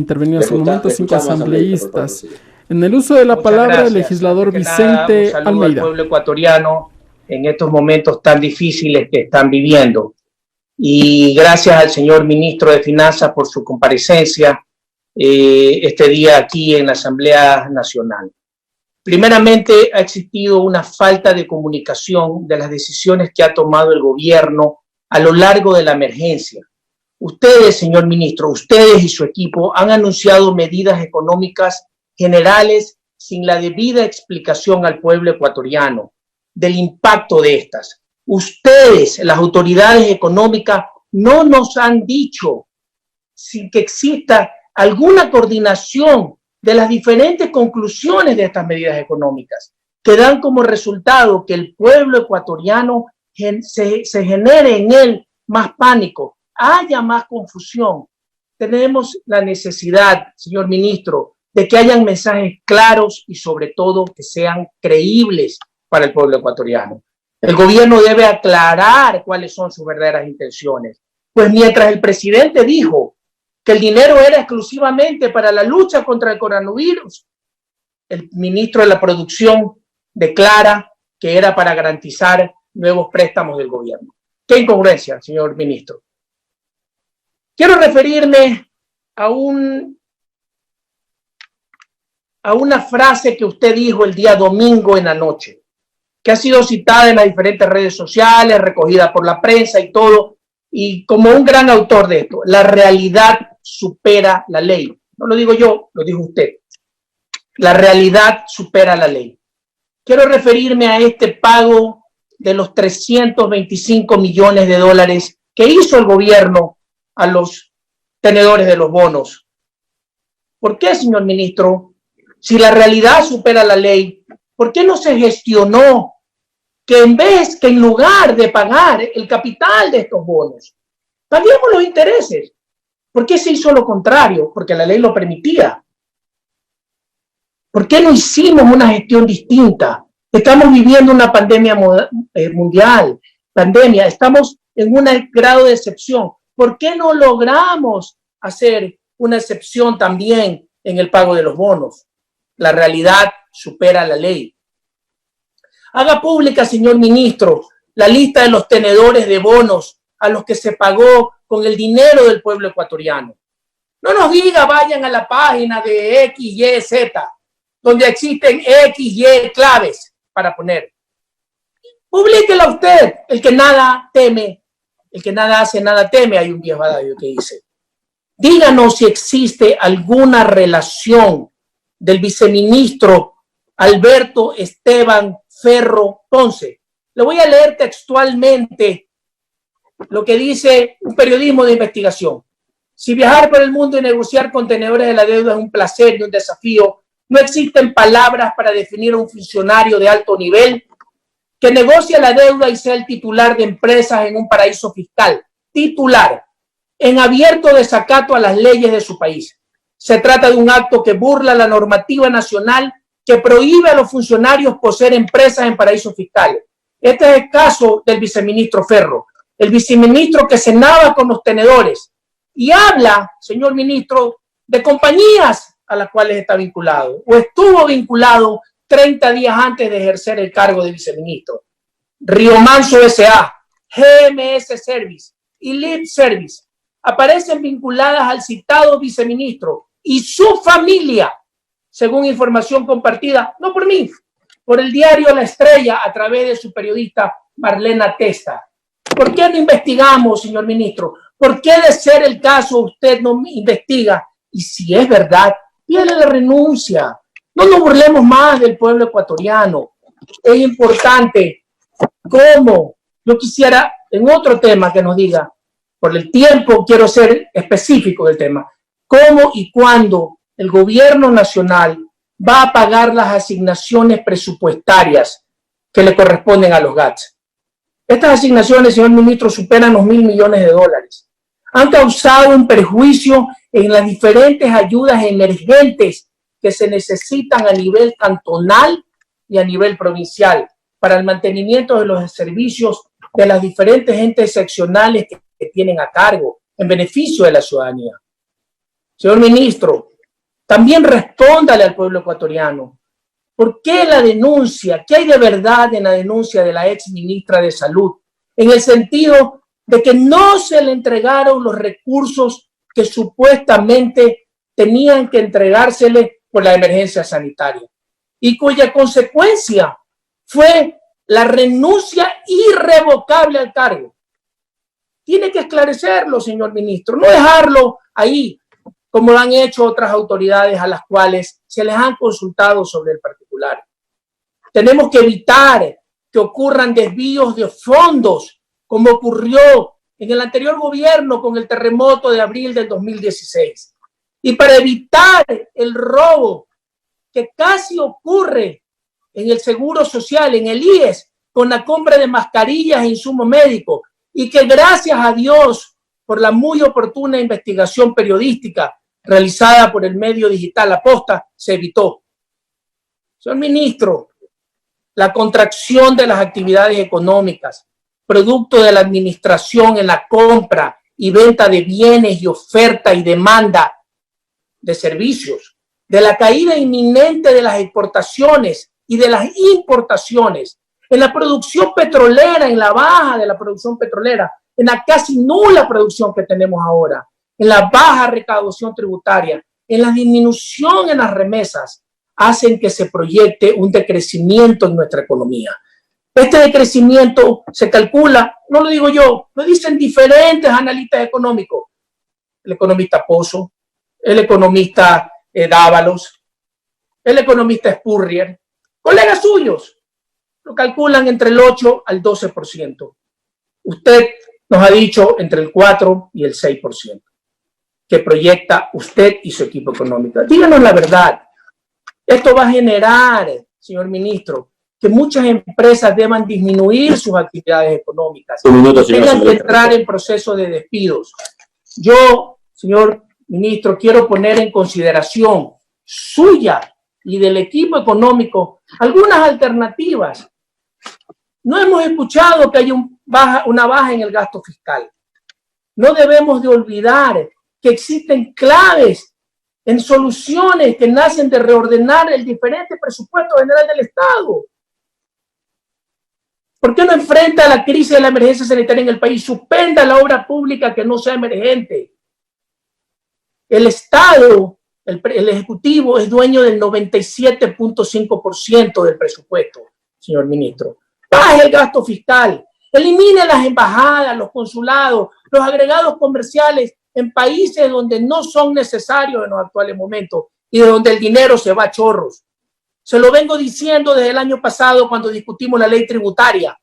Intervenido hasta el momento 5 asambleístas. En el uso de la palabra, el legislador Vicente Almeida. Al pueblo ecuatoriano en estos momentos tan difíciles que están viviendo. Y gracias al señor ministro de Finanzas por su comparecencia este día aquí en la Asamblea Nacional. Primeramente, ha existido una falta de comunicación de las decisiones que ha tomado el gobierno a lo largo de la emergencia. Ustedes, señor ministro, ustedes y su equipo han anunciado medidas económicas generales sin la debida explicación al pueblo ecuatoriano del impacto de estas. Ustedes, las autoridades económicas, no nos han dicho sin que exista alguna coordinación de las diferentes conclusiones de estas medidas económicas, que dan como resultado que el pueblo ecuatoriano se genere en él más pánico, haya más confusión. Tenemos la necesidad, señor ministro, de que hayan mensajes claros y sobre todo que sean creíbles para el pueblo ecuatoriano. El gobierno debe aclarar cuáles son sus verdaderas intenciones. Pues mientras el presidente dijo que el dinero era exclusivamente para la lucha contra el coronavirus, el ministro de la Producción declara que era para garantizar nuevos préstamos del gobierno. ¡Qué incongruencia, señor ministro! Quiero referirme a una frase que usted dijo el día domingo en la noche, que ha sido citada en las diferentes redes sociales, recogida por la prensa y todo, y como un gran autor de esto: la realidad supera la ley. No lo digo yo, lo dijo usted. La realidad supera la ley. Quiero referirme a este pago de los 325 millones de dólares que hizo el gobierno a los tenedores de los bonos. ¿Por qué, señor ministro? Si la realidad supera la ley, ¿por qué no se gestionó que en lugar de pagar el capital de estos bonos, paguemos los intereses? ¿Por qué se hizo lo contrario? Porque la ley lo permitía. ¿Por qué no hicimos una gestión distinta? Estamos viviendo una pandemia mundial, estamos en un grado de excepción. ¿Por qué no logramos hacer una excepción también en el pago de los bonos? La realidad supera la ley. Haga pública, señor ministro, la lista de los tenedores de bonos a los que se pagó con el dinero del pueblo ecuatoriano. No nos diga, vayan a la página de X, Y, Z, donde existen X, Y claves para poner. Publíquela usted. El que nada teme, el que nada hace, nada teme. Hay un viejo adagio que dice. Díganos si existe alguna relación del viceministro Alberto Esteban Ferro Ponce. Le voy a leer textualmente lo que dice un periodismo de investigación. Si viajar por el mundo y negociar con tenedores de la deuda es un placer y un desafío, no existen palabras para definir a un funcionario de alto nivel que negocia la deuda y sea el titular de empresas en un paraíso fiscal. Titular, en abierto desacato a las leyes de su país. Se trata de un acto que burla la normativa nacional que prohíbe a los funcionarios poseer empresas en paraísos fiscales. Este es el caso del viceministro Ferro, el viceministro que cenaba con los tenedores y habla, señor ministro, de compañías a las cuales está vinculado o estuvo vinculado 30 días antes de ejercer el cargo de viceministro. Río Manso S.A., GMS Service y Lip Service aparecen vinculadas al citado viceministro y su familia, según información compartida, no por mí, por el diario La Estrella a través de su periodista Marlena Testa. ¿Por qué no investigamos, señor ministro? ¿Por qué, de ser el caso, usted no investiga? Y si es verdad, pídale la renuncia. No nos burlemos más del pueblo ecuatoriano. Es importante cómo. Yo quisiera, en otro tema, que nos diga, por el tiempo quiero ser específico del tema, cómo y cuándo el gobierno nacional va a pagar las asignaciones presupuestarias que le corresponden a los GATS. Estas asignaciones, señor ministro, superan los $1.000 millones de dólares. Han causado un perjuicio en las diferentes ayudas emergentes que se necesitan a nivel cantonal y a nivel provincial para el mantenimiento de los servicios de las diferentes entes seccionales que tienen a cargo en beneficio de la ciudadanía. Señor ministro, también respóndale al pueblo ecuatoriano. ¿Por qué la denuncia? ¿Qué hay de verdad en la denuncia de la ex ministra de Salud? En el sentido de que no se le entregaron los recursos que supuestamente tenían que entregársele por la emergencia sanitaria y cuya consecuencia fue la renuncia irrevocable al cargo. Tiene que esclarecerlo, señor ministro, no dejarlo ahí, como lo han hecho otras autoridades a las cuales se les han consultado sobre el particular. Tenemos que evitar que ocurran desvíos de fondos, como ocurrió en el anterior gobierno con el terremoto de abril del 2016. Y para evitar el robo que casi ocurre en el Seguro Social, en el IES, con la compra de mascarillas e insumos médicos, y que gracias a Dios, por la muy oportuna investigación periodística realizada por el medio digital La Posta, se evitó. Señor ministro, la contracción de las actividades económicas, producto de la administración en la compra y venta de bienes y oferta y demanda de servicios, de la caída inminente de las exportaciones y de las importaciones, en la producción petrolera, en la baja de la producción petrolera, en la casi nula producción que tenemos ahora, en la baja recaudación tributaria, en la disminución en las remesas, hacen que se proyecte un decrecimiento en nuestra economía. Este decrecimiento se calcula, no lo digo yo, lo dicen diferentes analistas económicos, el economista Pozo, el economista Dávalos, el economista Spurrier, colegas suyos, lo calculan entre el 8 al 12%. Usted nos ha dicho entre el 4 y el 6% que proyecta usted y su equipo económico. Díganos la verdad. Esto va a generar, señor ministro, que muchas empresas deban disminuir sus actividades económicas, tengan que entrar en proceso de despidos. Yo, señor ministro, quiero poner en consideración suya y del equipo económico algunas alternativas. No hemos escuchado que haya una baja en el gasto fiscal. No debemos de olvidar que existen claves en soluciones que nacen de reordenar el diferente presupuesto general del Estado. ¿Por qué no enfrenta la crisis de la emergencia sanitaria en el país? Suspenda la obra pública que no sea emergente. El Estado, el Ejecutivo, es dueño del 97.5% del presupuesto, señor ministro. Baje el gasto fiscal, elimine las embajadas, los consulados, los agregados comerciales en países donde no son necesarios en los actuales momentos y de donde el dinero se va a chorros. Se lo vengo diciendo desde el año pasado cuando discutimos la ley tributaria.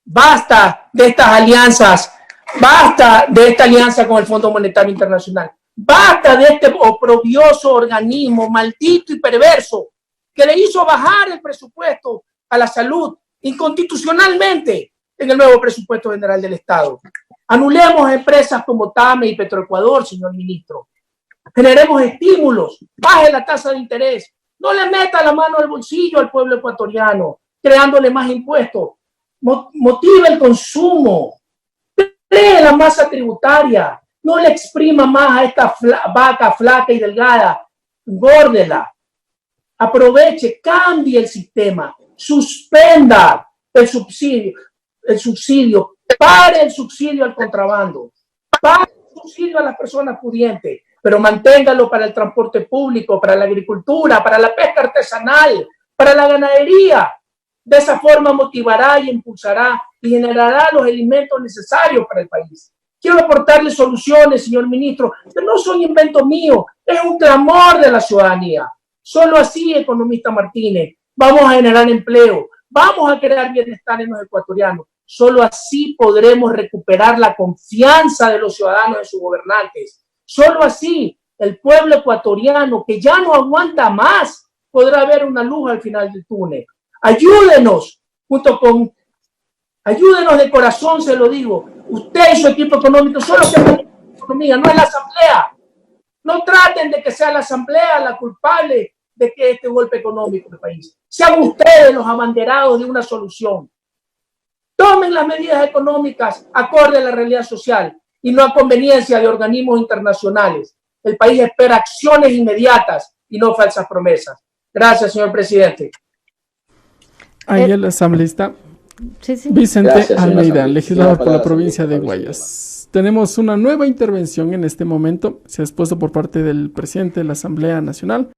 Basta de estas alianzas, basta de esta alianza con el Fondo Monetario Internacional, basta de este oprobioso organismo maldito y perverso que le hizo bajar el presupuesto a la salud inconstitucionalmente en el nuevo presupuesto general del Estado. Anulemos empresas como TAME y Petroecuador, señor ministro. Generemos estímulos, baje la tasa de interés, no le meta la mano al bolsillo al pueblo ecuatoriano, creándole más impuestos. Motive el consumo, cree la masa tributaria, no le exprima más a esta vaca flaca y delgada, engórdela, aproveche, cambie el sistema, suspenda el subsidio, pare el subsidio al contrabando, pare el subsidio a las personas pudientes, pero manténgalo para el transporte público, para la agricultura, para la pesca artesanal, para la ganadería. De esa forma motivará y impulsará y generará los alimentos necesarios para el país. Quiero aportarle soluciones, señor ministro, que no son inventos míos, es un clamor de la ciudadanía. Solo así, economista Martínez, vamos a generar empleo, vamos a crear bienestar en los ecuatorianos. Solo así podremos recuperar la confianza de los ciudadanos en sus gobernantes. Solo así el pueblo ecuatoriano, que ya no aguanta más, podrá ver una luz al final del túnel. Ayúdenos, ayúdenos de corazón, se lo digo. Usted y su equipo económico son los que manejan la economía, no es la asamblea. No traten de que sea la asamblea la culpable de que este golpe económico del país. Sean ustedes los abanderados de una solución. Tomen las medidas económicas acorde a la realidad social y no a conveniencia de organismos internacionales. El país espera acciones inmediatas y no falsas promesas. Gracias, señor presidente. Ahí el asambleísta Vicente Almeida, legislador por la provincia de Guayas. Tenemos una nueva intervención en este momento. Se ha expuesto por parte del presidente de la Asamblea Nacional,